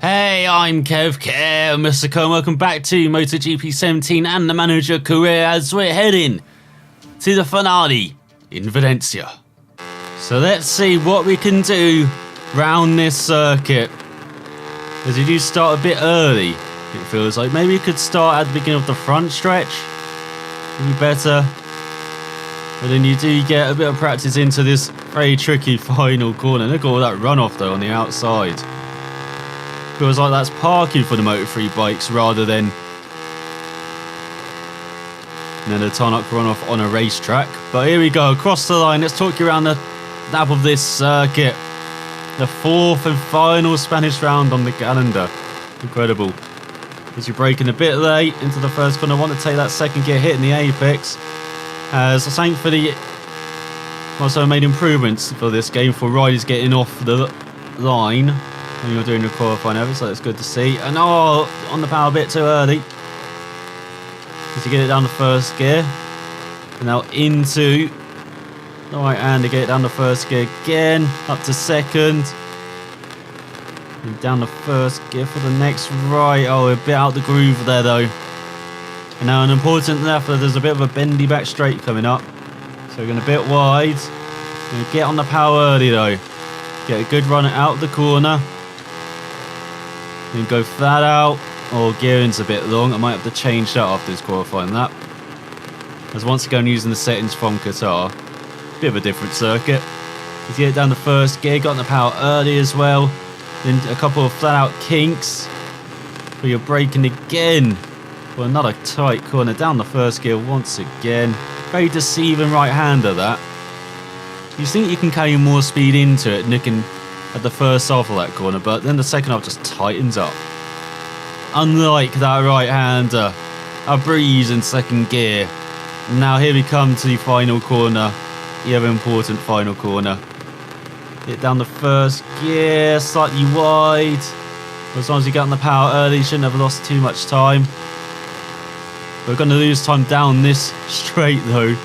Hey, I'm ElusiveKev, Mr. Cole. Welcome back to MotoGP 17 and the manager career as we're heading to the finale in Valencia. So let's see what we can do round this circuit. As you do start a bit early, it feels like. Maybe you could start at the beginning of the front stretch. Would be better. But then you do get a bit of practice into this very tricky final corner. Look at all that runoff though on the outside. Feels like that's parking for the Moto3 bikes rather than a tarmac runoff on a racetrack. But here we go, across the line. Let's talk you around the lap of this circuit. The fourth and final Spanish round on the calendar. Incredible. As you're braking a bit late into the first corner, I want to take that second gear hit in the apex. As thankfully, also made improvements for this game for riders getting off the line when you're doing your qualifying effort, so it's good to see. And on the power a bit too early. As you get it down the first gear. And now into the right hand to get it down the first gear again. Up to second. And down the first gear for the next right. Oh, a bit out the groove there though. And now an important left, there's a bit of a bendy back straight coming up. So we're going a bit wide. Going to get on the power early though. Get a good run out of the corner. Then go flat out. Oh, gearing's a bit long. I might have to change that after this qualifying lap. As once again using the settings from Qatar. Bit of a different circuit. As you get down the first gear, got on the power early as well. Then a couple of flat out kinks. But you're braking again. Well, another tight corner down the first gear once again. Very deceiving right-hander that. You think you can carry more speed into it, nicking at the first half of that corner, but then the second half just tightens up. Unlike that right-hander, a breeze in second gear. Now here we come to the final corner, the ever important final corner. Get down the first gear, slightly wide. As long as you get on the power early, you shouldn't have lost too much time. We're going to lose time down this straight though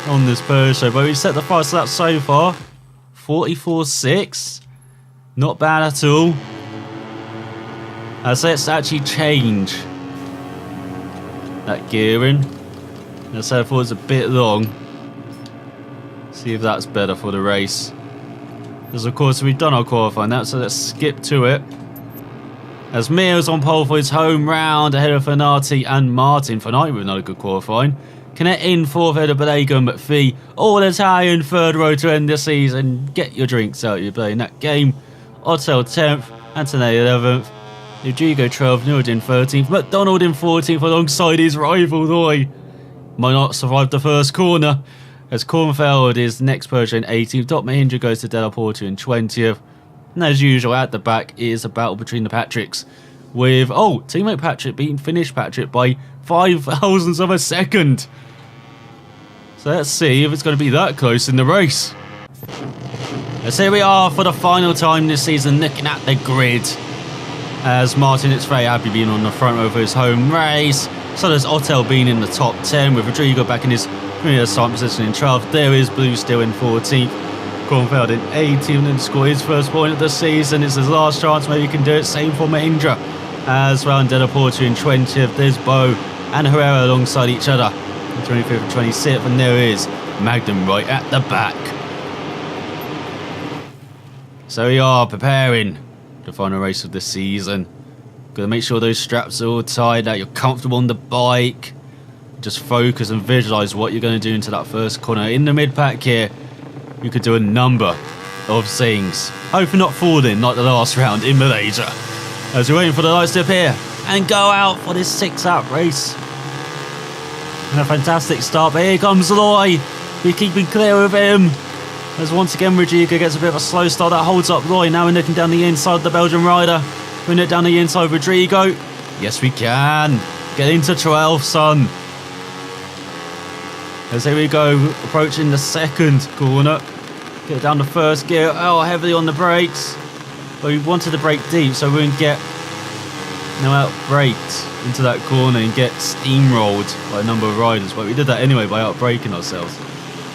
on this Peugeot, but we set the fastest lap so far 44.6. Not bad at all. So let's actually change that gearing. I said I thought it was a bit long. See if that's better for the race. Because of course we've done our qualifying now, so let's skip to it. As Mir's on pole for his home round ahead of Fanati and Martin. Fanati with another good qualifying. Connecting fourth ahead of Balego and McPhee. All Italian third row to end the season. Get your drinks out, you're playing that game. Otto 10th, Antonelli 11th. Rodrigo 12th, Nuruddin 13th. MacDonald in 14th alongside his rival Roy. Might not survive the first corner. As Kornfeld is next Peugeot in 18th. Dot Mahindra goes to Della Porta in 20th. And as usual, at the back is a battle between the Patricks. With, teammate Patrick beating Finnish Patrick by 5 thousandths of a second. So let's see if it's going to be that close in the race. As here we are for the final time this season, looking at the grid. As Martin is very happy being on the front row for his home race. So does Ottel being in the top 10, with Rodrigo back in his previous starting position in 12th. There is Blue still in 14th. Kornfeld in 18th and scored his first point of the season. It's his last chance, maybe he can do it. Same for Mahindra as well. Della Porta in 20th. There's Bo and Herrera alongside each other in 25th and 26th. And there is Magnum right at the back. So we are preparing the final race of the season. Got to make sure those straps are all tied, that you're comfortable on the bike. Just focus and visualize what you're going to do into that first corner. In the mid-pack here, you could do a number of things. Hopefully not falling like the last round in Malaysia. As we're waiting for the lights to appear and go out for this 6-lap race. And a fantastic start, but here comes Loy. We're keeping clear of him. As once again Rodrigo gets a bit of a slow start. That holds up Loy. Now we're looking down the inside of the Belgian rider. We're looking down the inside of Rodrigo. Yes, we can. Get into 12th, son. As here we go, approaching the second corner. Get down the first gear. Oh, heavily on the brakes. But we wanted to brake deep so we wouldn't get out-braked into that corner and get steamrolled by a number of riders. But we did that anyway by out-braking ourselves.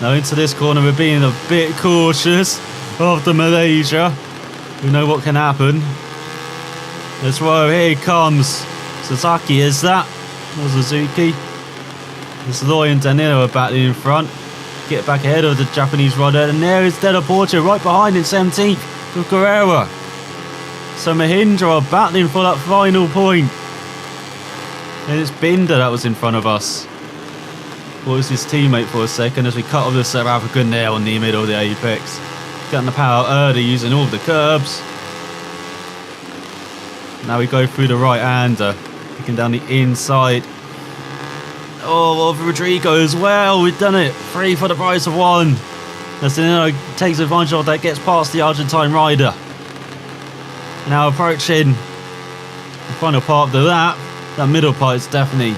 Now into this corner, we're being a bit cautious after Malaysia. We know what can happen. Let's roll. Here he comes. Sasaki is that. Or Suzuki. It's Loy and Danilo are battling in front. Get back ahead of the Japanese rider. And there is Della Porta right behind in 17th with Guerrera. So Mahindra are battling for that final point. And it's Binder that was in front of us. What was his teammate for a second as we cut off the South African there on the middle of the apex. Getting the power early using all of the curbs. Now we go through the right-hander. Picking down the inside. Oh, of Rodrigo as well. We've done it. 3 for the price of 1. As Danilo takes advantage of that, gets past the Argentine rider. Now approaching the final part of the lap. That middle part is definitely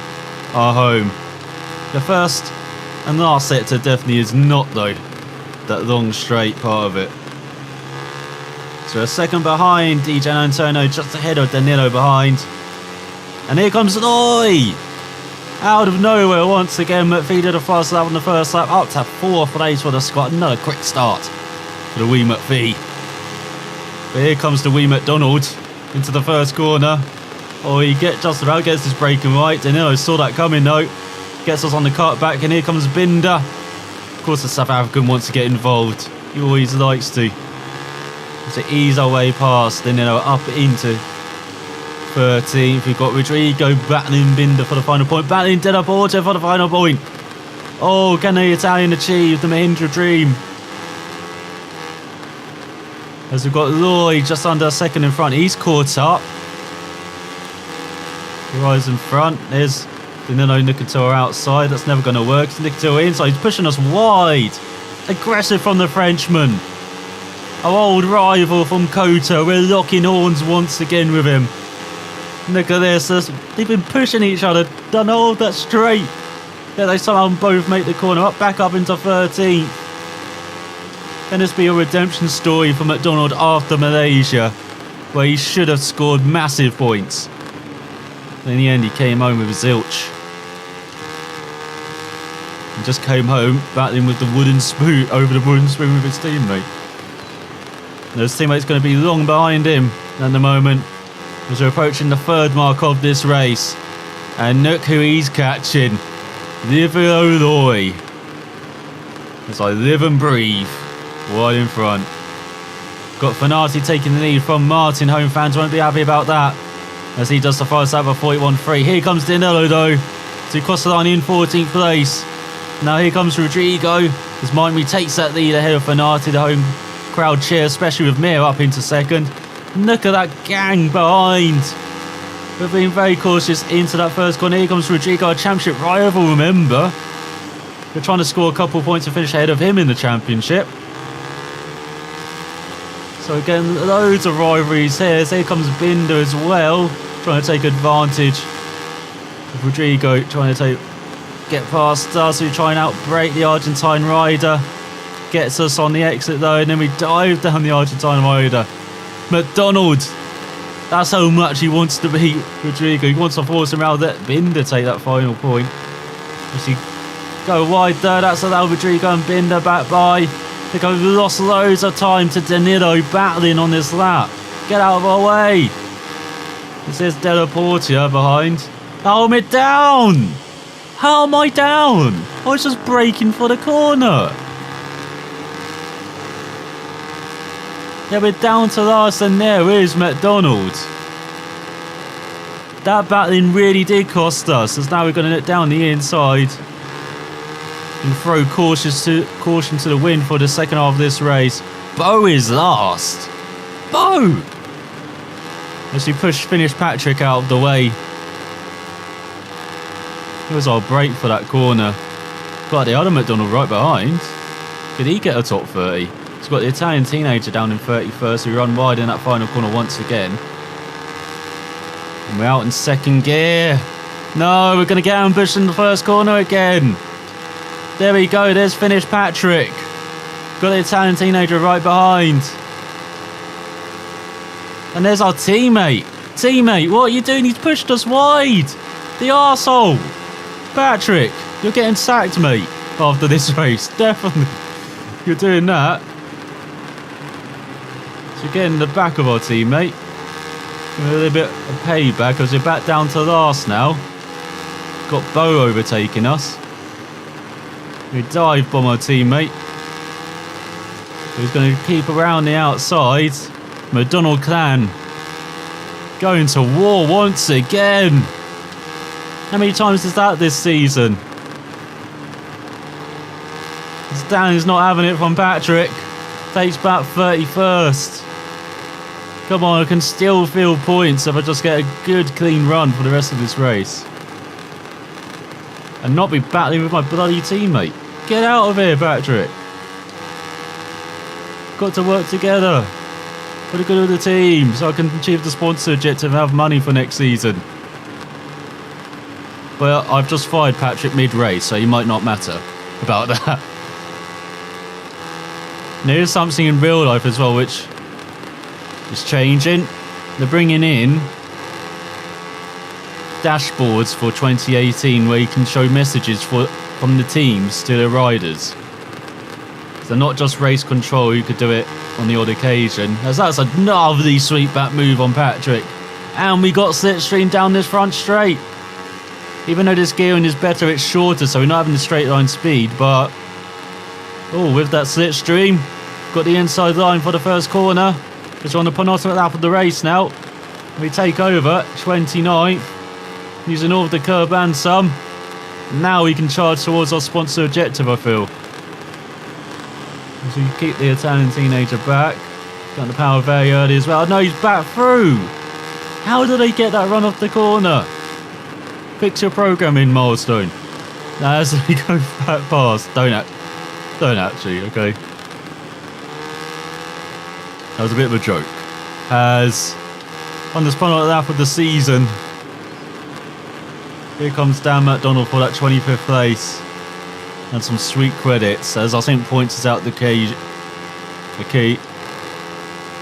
our home. The first and last sector definitely is not, though, that long straight part of it. So a second behind DJ Antonio, just ahead of Danilo behind. And here comes Loy! Out of nowhere once again, McPhee did a fast lap on the first lap, up to 4th place for the squad. Another quick start for the wee McPhee. But here comes the wee MacDonald into the first corner. Oh, he just about gets his braking right. Danilo saw that coming though. Gets us on the cut back, and here comes Binder. Of course, the South African wants to get involved. He always likes to. To ease our way past, Danilo up into 13th. We've got Rodrigo battling Binder for the final point. Battling Della Porta for the final point. Oh, can the Italian achieve the Mahindra dream? As we've got Loy just under a second in front. He's caught up. He rides in front. There's Danilo Nicotero outside. That's never going to work. Nicotero inside. He's pushing us wide. Aggressive from the Frenchman. Our old rival from Kota. We're locking horns once again with him. Look at this. They've been pushing each other. Done all that straight. Yeah, they somehow both make the corner up, back up into 13th. Can this be a redemption story for MacDonald after Malaysia, where he should have scored massive points? In the end, he came home with zilch. And just came home battling with the wooden spoon over the wooden spoon with his teammate. And his teammate's going to be long behind him at the moment as we're approaching the 3rd mark of this race. And look who he's catching. Livio Loy. As I live and breathe. Wide in front. Got Fanati taking the lead from Martin. Home fans won't be happy about that, as he does the first lap of 41.3. Here comes Danilo though, to cross the line in 14th place. Now here comes Rodrigo, as Miami takes that lead ahead of Fanati. The home crowd cheer, especially with Mir up into 2nd. Look at that gang behind. We're being very cautious into that first corner. Here comes Rodrigo, a championship rival, remember. We're trying to score a couple of points to finish ahead of him in the championship. So again, loads of rivalries here. So here comes Binder as well, trying to take advantage of Rodrigo, trying to get past us. We try and outbrake the Argentine rider. Gets us on the exit though, and then we dive down the Argentine rider. MacDonald, that's how much he wants to beat Rodrigo. He wants to force him out, let Binder take that final point. As he go wide there, that's allowed Rodrigo and Binder back by. I think I've lost loads of time to Danilo battling on this lap. Get out of our way. This is Della Porta behind. How am I down? How am I down? I was just braking for the corner. Yeah, we're down to last, and there is MacDonald. That battling really did cost us, as now we're going to let down the inside and throw caution to the wind for the second half of this race. Bo is last. Bo! As we finish Patrick out of the way. Here's our break for that corner. Got the other MacDonald right behind. Could he get a top 30? He's got the Italian teenager down in 31st. We run wide in that final corner once again. And we're out in 2nd gear. No, we're going to get ambushed in the first corner again. There we go, there's Finish Patrick. Got the Italian teenager right behind. And there's our teammate. Teammate, what are you doing? He's pushed us wide. The arsehole. Patrick, you're getting sacked, mate, after this race. Definitely. You're doing that. So we're getting the back of our teammate. A little bit of payback because we're back down to last now. Got Bo overtaking us. We dive bomb our teammate. Who's going to keep around the outside. MacDonald clan going to war once again. How many times is that this season? Stanley's not having it from Patrick. Takes back 31st. Come on, I can still feel points if I just get a good clean run for the rest of this race. And not be battling with my bloody teammate. Get out of here, Patrick. Got to work together for the good of the team so I can achieve the sponsor objective and have money for next season. Well, I've just fired Patrick mid-race, so he might not matter about that. And there is something in real life as well which is changing. They're bringing in dashboards for 2018 where you can show messages from the teams to the riders. So not just race control, you could do it on the odd occasion. As that's a lovely sweep back move on Patrick. And we got slipstream down this front straight. Even though this gearing is better, it's shorter, so we're not having the straight line speed, but oh, with that slipstream, got the inside line for the first corner. Because we're on the penultimate lap of the race now. We take over 29th, using all of the curb and some. Now we can charge towards our sponsor objective, I feel. So you keep the Italian teenager back. Got the power very early as well. No, he's back through. How did they get that run off the corner? Fix your programming, Milestone. Now as we go back past, don't actually, okay. That was a bit of a joke. As on this final lap of the season, here comes Dan MacDonald for that 25th place. And some sweet credits, as I think points is out the key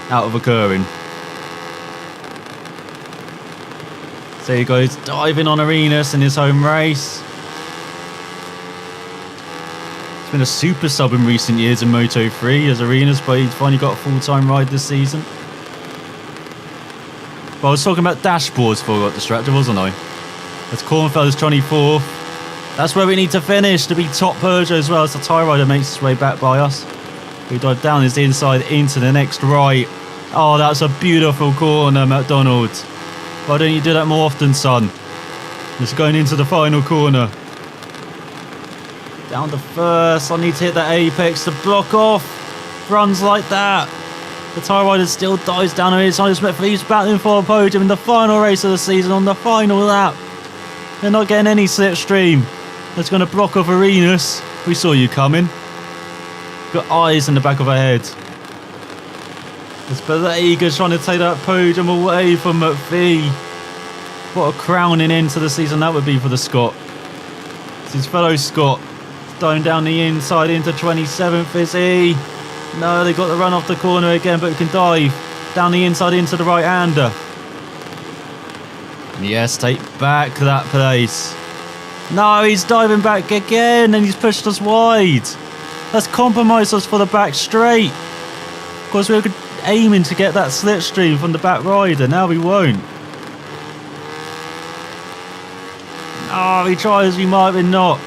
out of occurring. So he goes diving on Arenas in his home race. He's been a super sub in recent years in Moto3 as Arenas, but he's finally got a full-time ride this season. But I was talking about dashboards before I got distracted, wasn't I? As Kornfeld is 24th. That's where we need to finish to be top Peugeot as well as the tyre rider makes his way back by us. We dive down his inside into the next right. Oh, that's a beautiful corner, MacDonald. Why don't you do that more often, son? Just going into the final corner. Down to first. I need to hit that apex to block off. Runs like that. The tyre rider still dives down on his side. He's battling for a podium in the final race of the season on the final lap. They're not getting any slipstream. That's going to block off Arenas. We saw you coming. Got eyes in the back of her head. It's Belega's trying to take that podium away from McPhee. What a crowning end to the season that would be for the Scot. It's his fellow Scot. Diving down the inside into 27th, is he? No, they got the run off the corner again, but we can dive down the inside into the right-hander. Yes, take back that place. No, he's diving back again and he's pushed us wide. That's compromised us for the back straight. Of course, we were aiming to get that slipstream from the back rider. Now we won't. Oh, he tries, we might be not.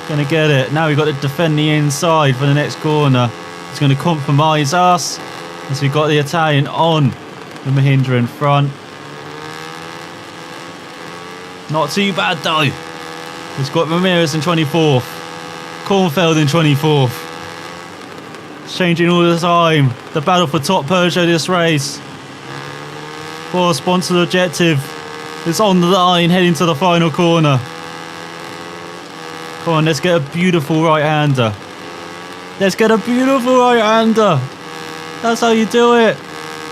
Gonna get it. Now we've got to defend the inside for the next corner. It's going to compromise us as we've got the Italian on the Mahindra in front. Not too bad though. It's got Ramirez in 24th. Kornfeld in 24th. It's changing all the time. The battle for top Peugeot this race. For sponsored objective is on the line heading to the final corner. Come on, let's get a beautiful right-hander. Let's get a beautiful right-hander. That's how you do it.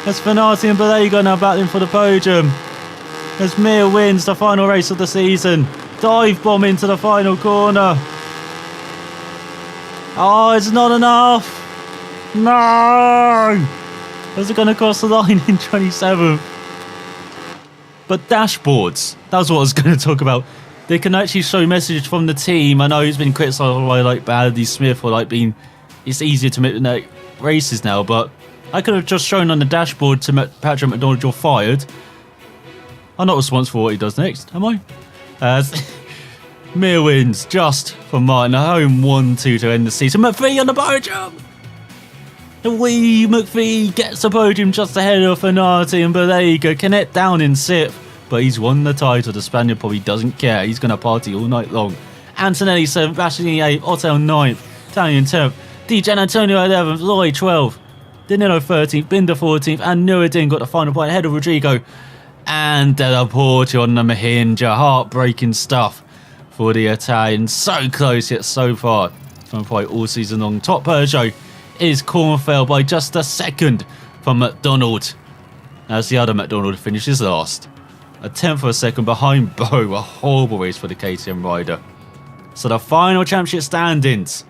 There's Fanati and Belega now battling for the podium. As Mir wins the final race of the season. Dive bomb into the final corner. Oh, it's not enough. No. Is it going to cross the line in 27th? But dashboards. That's what I was going to talk about. They can actually show messages from the team. I know he's been criticised by like Baddy Smith or like being it's easier to make races now, but I could have just shown on the dashboard to Patrick MacDonald you're fired. I'm not responsible for what he does next, am I? As Mir wins just for Martin, a home 1-2 to end the season. McPhee on the podium! The wee McPhee gets the podium just ahead of Fenati and Bodega. Canet down in 6th, but he's won the title. The Spaniard probably doesn't care. He's going to party all night long. Antonelli 7th, Bastianini 8th, Otto 9th, Italian 10th, Di Gianantonio 11th, Lloyd 12th, Danilo 13th, Binder 14th, and Nuruddin got the final point ahead of Rodrigo. And Della Porte on the Mahinja. Heartbreaking stuff for the Italians. So close yet so far from point all season long. Top Peugeot is Cornfeld by just a second from MacDonald, as the other MacDonald finishes last. A tenth of a second behind Bo. A horrible race for the KTM rider. So the final championship standings.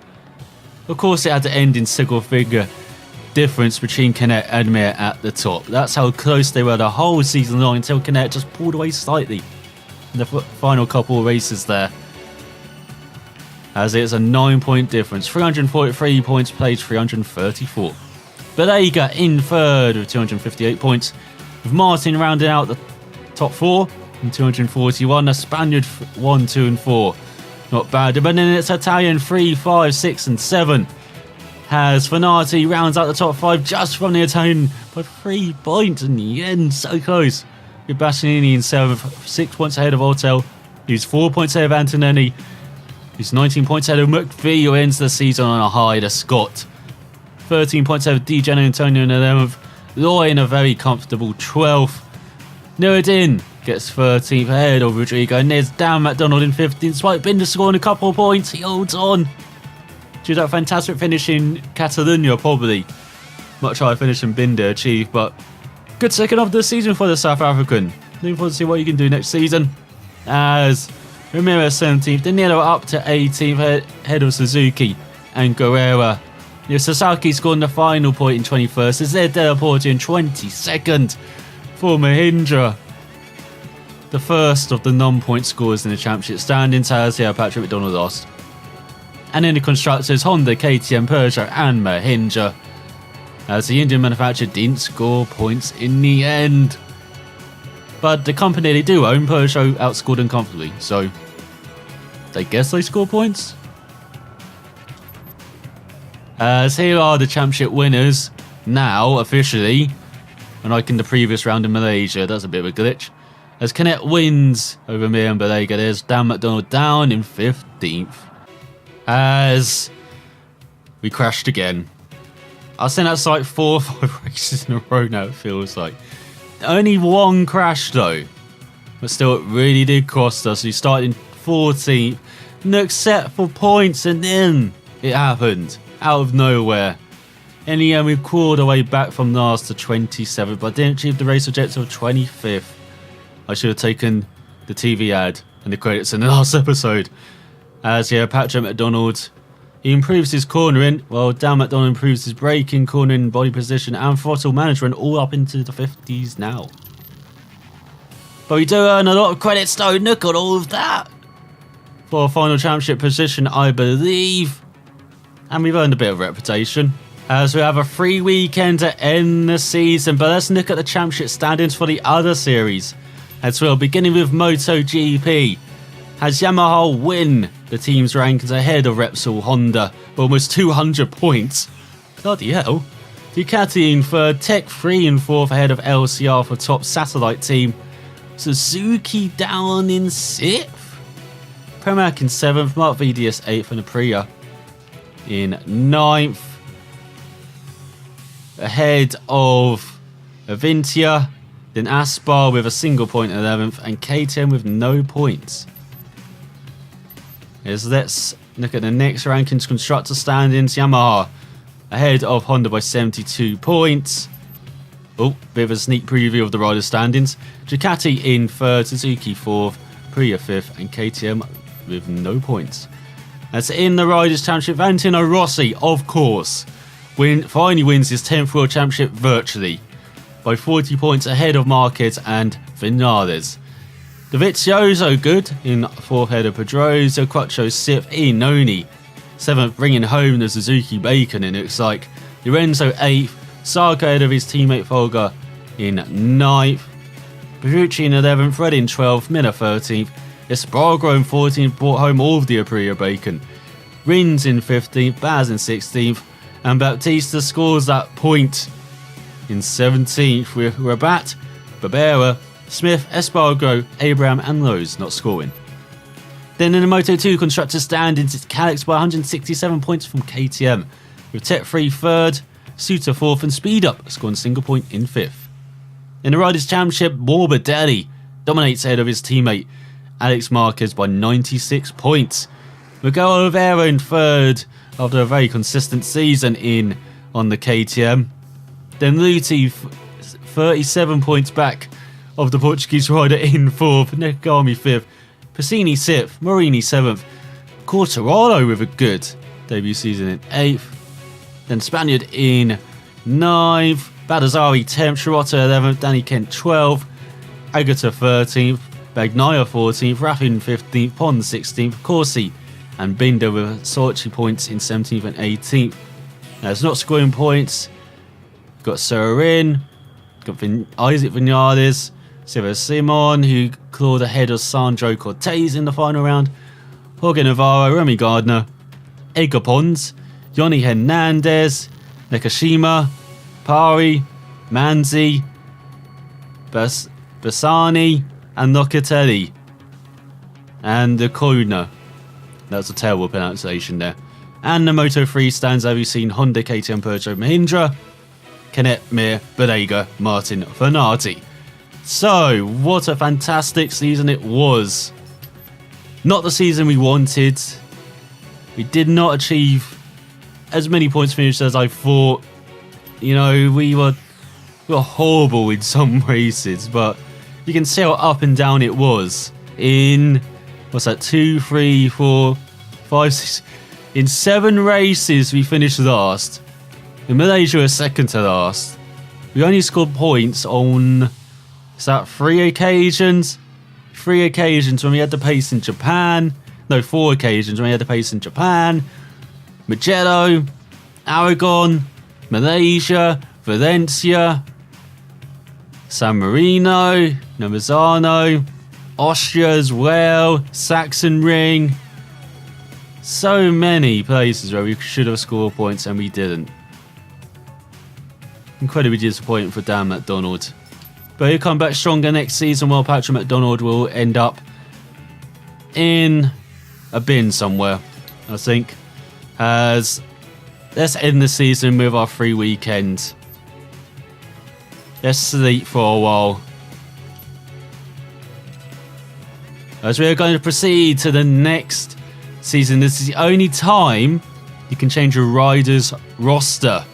Of course, it had to end in single figure difference between Canet and Mir at the top. That's how close they were the whole season long until Canet just pulled away slightly in the final couple of races there. As it's a 9-point difference. 343 points played, 334. Bodega in third with 258 points. With Martin rounding out the top 4 in 241. The Spaniard 1, 2 and 4. Not bad. But then it's Italian 3, 5, 6 and 7. As Fenati rounds out the top 5 just from the Italian by 3 points in the end. So close. With Bastianini in 7th, 6 points ahead of Ortel. He's 4 points ahead of Antonelli. He's 19 points ahead of McPhee, who ends the season on a high. The Scott 13 points ahead of Di Gianantonio in 11th. Loy in a very comfortable 12th. Nuruddin gets 13th ahead of Rodrigo. And there's Dan MacDonald in 15th. Despite Binder scoring a couple of points, he holds on. Due to that fantastic finish in Catalonia, probably. Much higher finish than Binder achieved, but good second of the season for the South African. Looking forward to see what you can do next season. As Ramirez 17th, Danilo up to 18th ahead of Suzuki and Guerrera. Sasaki scoring the final point in 21st. Is there Della Porte in 22nd for Mahindra. The first of the non-point scorers in the championship standings. Has here Patrick McDonald lost. And in the constructors, Honda, KTM, Peugeot and Mahindra. As the Indian manufacturer didn't score points in the end. But the company they do own, Peugeot, outscored them comfortably. So, I guess they score points. As here are the championship winners now, officially. Unlike in the previous round in Malaysia, that's a bit of a glitch. As Canet wins over Mir and Bodega, there's Dan MacDonald down in 15th. As we crashed again. I think that's like 4 or 5 races in a row now, it feels like. Only one crash though. But still, it really did cost us. We started in 14th. Looked set for points and then it happened. Out of nowhere. In the end, we crawled our way back from last to 27th, but didn't achieve the race objective of 25th. I should have taken the TV ad and the credits in the last episode. As yeah, Patrick McDonald, he improves his cornering, while Dan MacDonald improves his braking, cornering, body position and throttle management, all up into the 50s now. But we do earn a lot of credits though, look at all of that. For a final championship position, I believe. And we've earned a bit of reputation. As we have a free weekend to end the season. But let's look at the championship standings for the other series. As well, beginning with MotoGP. Has Yamaha win the team's rankings ahead of Repsol Honda by almost 200 points. Bloody hell. Ducati in third, Tech 3 and 4th ahead of LCR for top satellite team. Suzuki down in 6th. Pramac in 7th, Mark VDS 8th and Aprilia in 9th. Ahead of Avintia, then Aspar with a single point in 11th and KTM with no points. Let's look at the next rankings constructor standings. Yamaha ahead of Honda by 72 points. Oh, bit of a sneak preview of the rider standings. Ducati in 3rd, Suzuki 4th, Aprilia 5th and KTM with no points. As in the Riders' Championship, Valentino Rossi, of course, finally wins his 10th World Championship virtually by 40 points ahead of Marquez and Vinales. Dovizioso good in 4th ahead of Pedrosa, Quattro 6th, Iannone 7th, bringing home the Suzuki Bacon, and it looks like Lorenzo 8th, Sarko ahead of his teammate Folger in 9th. Petrucci in 11th, Red in 12th, Miller 13th, Espargaro in 14th brought home all of the Aprilia bacon. Rins in 15th, Baz in 16th, and Baptista scores that point in 17th with Rabat, Barbera, Smith, Espargaro, Abraham and Lowe's not scoring. Then in the Moto2 Constructors standings, it's Calix by 167 points from KTM, with Tech 3 third, Suter 4th and Speed Up scoring a single point in 5th. In the Riders' Championship, Morbidelli dominates ahead of his teammate Alex Marquez by 96 points. Miguel Oliveira in third after a very consistent season on the KTM. Then Luti 37 points back of the Portuguese rider in fourth, Nakagami fifth, Passini 6th, Morini 7th, Quartararo with a good debut season in 8th, then Spaniard in 9th, Badazzari 10th, Shirota 11th, Danny Kent 12th, Agata 13th, Bagnaia 14th, Raffin 15th, Pons 16th, Corsi and Binder with Sochi points in 17th and 18th. Now it's not scoring points, got Serin, got Isaac Vinales, Silva Simon, who clawed ahead of Sandro Cortez in the final round, Jorge Navarro, Remy Gardner, Edgar Pons, Yoni Hernandez, Nakashima, Pari, Manzi, Bassani, and Locatelli. And the Koina. That's a terrible pronunciation there. And the Moto3 stands, have you seen Honda, KTM, Peugeot, Mahindra, Kenneth, Mir, Bodega, Martin, Fernati. So, what a fantastic season it was. Not the season we wanted. We did not achieve as many points finished as I thought. You know, we were horrible in some races, but you can see how up and down it was. In, what's that, 2, 3, 4, 5, 6... In 7 races, we finished last. In Malaysia, we're second to last. We only scored points on... Is that 3 occasions? 3 occasions when we had the pace in Japan. No, 4 occasions when we had the pace in Japan. Mugello, Aragon, Malaysia, Valencia, San Marino, Nomazano, Austria as well, Saxon Ring. So many places where we should have scored points and we didn't. Incredibly disappointing for Dan MacDonald. But he'll come back stronger next season while Patrick MacDonald will end up in a bin somewhere, I think. As let's end the season with our free weekend. Let's sleep for a while. As we are going to proceed to the next season, this is the only time you can change your rider's roster.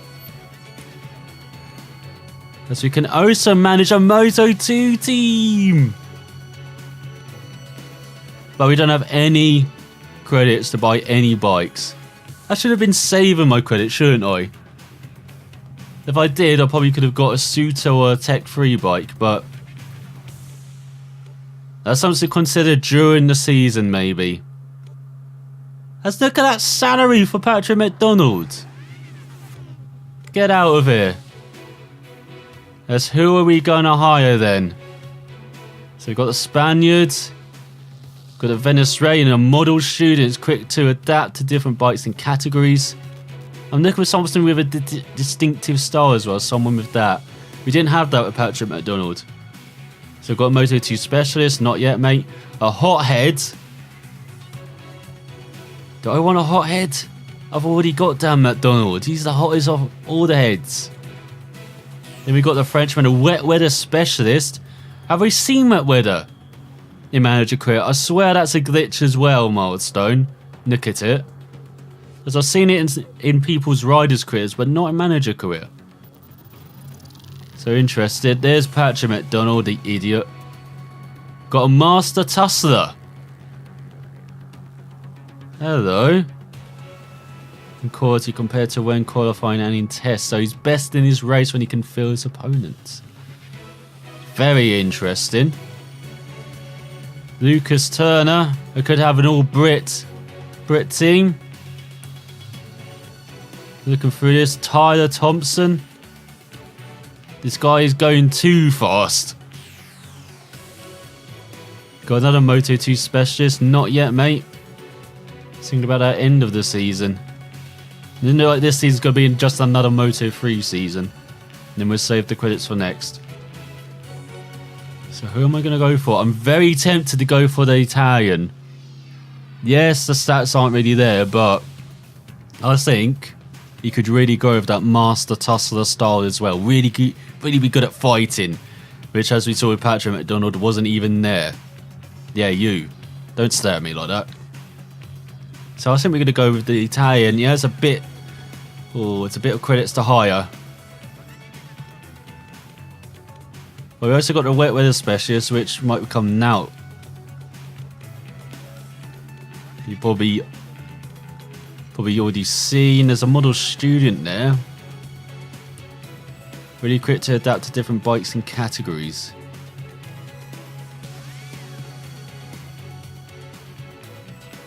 As we can also manage a Moto2 team. But we don't have any credits to buy any bikes. I should have been saving my credits, shouldn't I? If I did, I probably could have got a Suto or a Tech 3 bike, but that's something to consider during the season, maybe. Let's look at that salary for Patrick MacDonald. Get out of here. As who are we going to hire then? So we've got the Spaniards, got the Venezuelan, a model student, quick to adapt to different bikes and categories. I'm looking for something with a distinctive style as well, someone with that. We didn't have that with Patrick MacDonald. So we've got a Moto2 specialist, not yet, mate. A hothead. Do I want a hothead? I've already got Dan MacDonald. He's the hottest of all the heads. Then we got the Frenchman, a wet weather specialist. Have we seen wet weather in manager career? I swear that's a glitch as well, Milestone. Look at it. As I've seen it in people's riders' careers, but not in manager career. So interested. There's Patrick MacDonald, the idiot. Got a Master Tussler. Hello. In quality compared to when qualifying and in tests, so he's best in his race when he can feel his opponents. Very interesting. Lucas Turner. I could have an all Brit team. Looking through this, Tyler Thompson. This guy is going too fast. Got another Moto2 specialist? Not yet, mate. Thinking about that end of the season. You know, like this season's going to be just another Moto3 season. Then we'll save the credits for next. So who am I going to go for? I'm very tempted to go for the Italian. Yes, the stats aren't really there, but I think you could really go with that Master Tussler style as well. Really be good at fighting. Which, as we saw with Patrick MacDonald, wasn't even there. Yeah, you. Don't stare at me like that. So I think we're going to go with the Italian. Yeah, it's a bit... Oh, it's a bit of credits to hire. But we also got the wet weather specialist, which might become now. You probably already seen. There's a model student there. Really quick to adapt to different bikes and categories.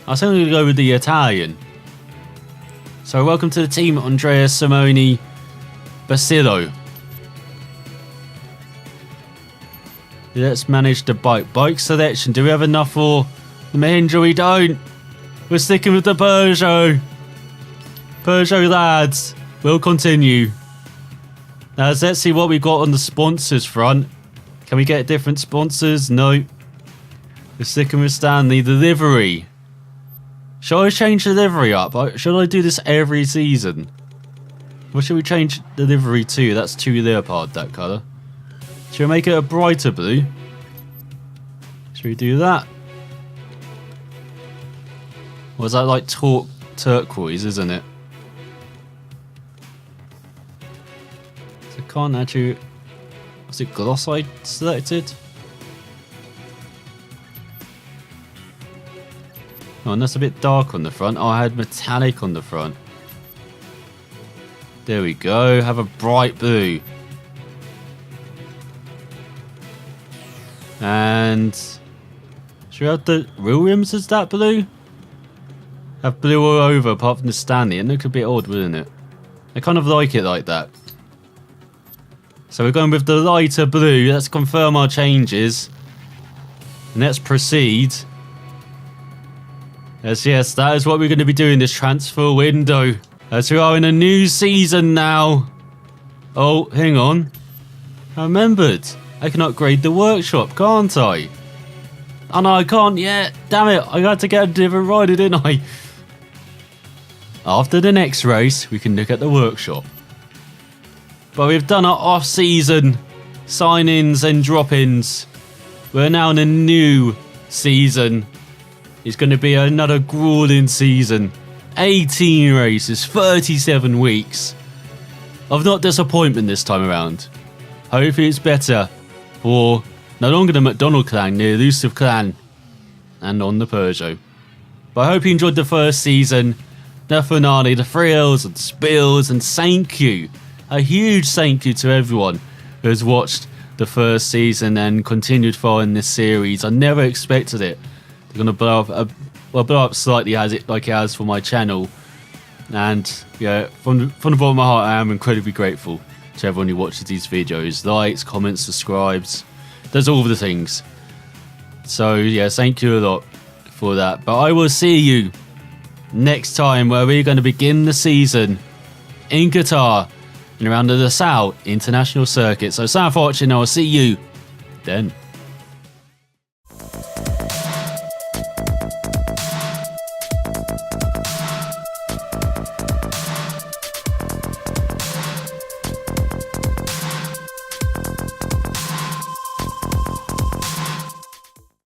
I think I'm going to go with the Italian. So welcome to the team, Andrea Simone Basilio. Let's manage the bike selection. Do we have enough for the Mahindra? We don't. We're sticking with the Peugeot. Peugeot lads. We'll continue. Now let's see what we got on the sponsors front. Can we get different sponsors? No. We're sticking with Stanley. The livery. Shall I change the livery up? Should I do this every season? What should we change the livery to? That's 2 leopard, that colour. Should we make it a brighter blue? Should we do that? Or is that like turquoise, isn't it? So I can't actually... Was it gloss I selected? Oh, and that's a bit dark on the front. Oh, I had metallic on the front. There we go. Have a bright blue. And should we have the real rims as that blue? Have blue all over apart from the Stanley. It looked a bit odd, wouldn't it? I kind of like it like that. So we're going with the lighter blue. Let's confirm our changes. And let's proceed. Yes, that is what we're going to be doing this transfer window. As we are in a new season now. Oh, hang on. I remembered. I can upgrade the workshop, can't I? Oh no, I can't yet. Damn it, I had to get a different rider, didn't I? After the next race, we can look at the workshop. But we've done our off-season sign-ins and drop-ins. We're now in a new season. It's going to be another grueling season. 18 races, 37 weeks of not disappointment this time around. Hopefully it's better for no longer the MacDonald clan, the Elusive clan, and on the Peugeot. But I hope you enjoyed the first season, the finale, the thrills and spills, and thank you. A huge thank you to everyone who has watched the first season and continued following this series. I never expected it. They're going to blow up slightly as it has for my channel. And yeah, from the bottom of my heart, I am incredibly grateful to everyone who watches these videos. Likes, comments, subscribes. Does all of the things. So yeah, thank you a lot for that. But I will see you next time where we're going to begin the season in Qatar and around the South International Circuit. So thanks for watching. I will see you then.